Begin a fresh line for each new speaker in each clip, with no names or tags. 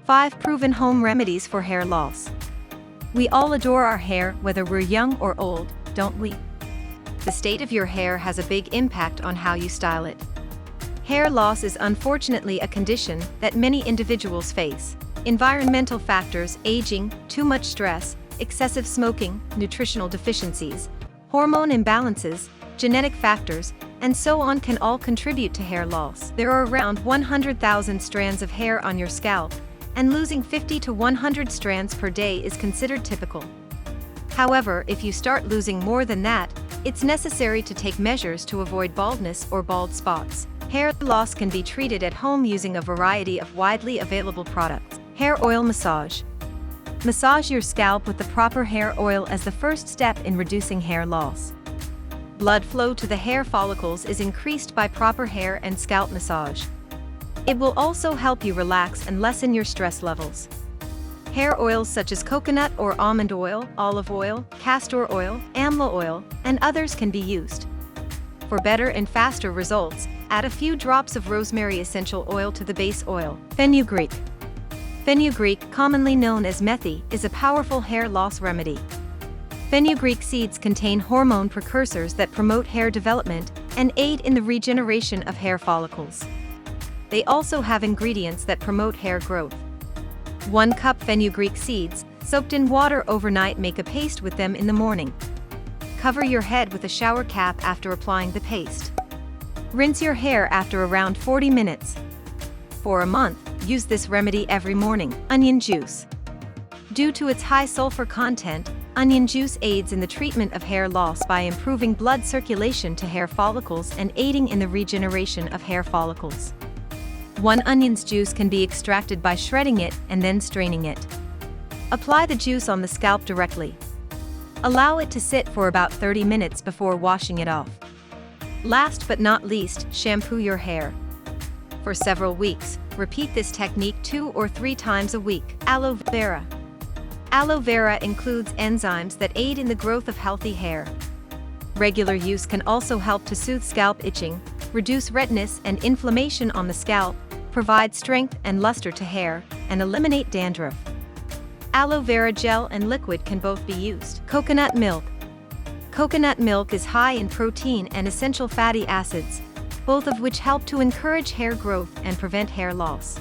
5 Proven Home Remedies for Hair Loss. We all adore our hair, whether we're young or old, don't we? The state of your hair has a big impact on how you style it. Hair loss is unfortunately a condition that many individuals face. Environmental factors, aging, too much stress, excessive smoking, nutritional deficiencies, hormone imbalances, genetic factors, and so on can all contribute to hair loss. There are around 100,000 strands of hair on your scalp, and losing 50 to 100 strands per day is considered typical. However, if you start losing more than that, it's necessary to take measures to avoid baldness or bald spots. Hair loss can be treated at home using a variety of widely available products. Hair oil massage. Massage your scalp with the proper hair oil as the first step in reducing hair loss. Blood flow to the hair follicles is increased by proper hair and scalp massage. It will also help you relax and lessen your stress levels. Hair oils such as coconut or almond oil, olive oil, castor oil, amla oil, and others can be used. For better and faster results, add a few drops of rosemary essential oil to the base oil. Fenugreek. Fenugreek, commonly known as methi, is a powerful hair loss remedy. Fenugreek seeds contain hormone precursors that promote hair development and aid in the regeneration of hair follicles. They also have ingredients that promote hair growth. 1 cup fenugreek seeds, soaked in water overnight. Make a paste with them in the morning. Cover your head with a shower cap after applying the paste. Rinse your hair after around 40 minutes. For a month, use this remedy every morning. Onion juice. Due to its high sulfur content, onion juice aids in the treatment of hair loss by improving blood circulation to hair follicles and aiding in the regeneration of hair follicles. 1 onion's juice can be extracted by shredding it and then straining it. Apply the juice on the scalp directly. Allow it to sit for about 30 minutes before washing it off. Last but not least, shampoo your hair. For several weeks, repeat this technique 2 or 3 times a week. Aloe Vera. Aloe Vera includes enzymes that aid in the growth of healthy hair. Regular use can also help to soothe scalp itching, reduce redness and inflammation on the scalp, provide strength and luster to hair, and eliminate dandruff. Aloe vera gel and liquid can both be used. Coconut milk. Coconut milk is high in protein and essential fatty acids, both of which help to encourage hair growth and prevent hair loss.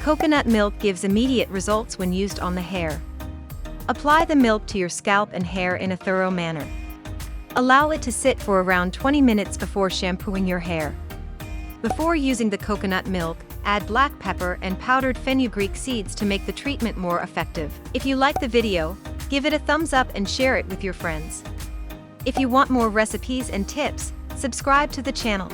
Coconut milk gives immediate results when used on the hair. Apply the milk to your scalp and hair in a thorough manner. Allow it to sit for around 20 minutes before shampooing your hair. Before using the coconut milk, add black pepper and powdered fenugreek seeds to make the treatment more effective. If you like the video, give it a thumbs up and share it with your friends. If you want more recipes and tips, subscribe to the channel.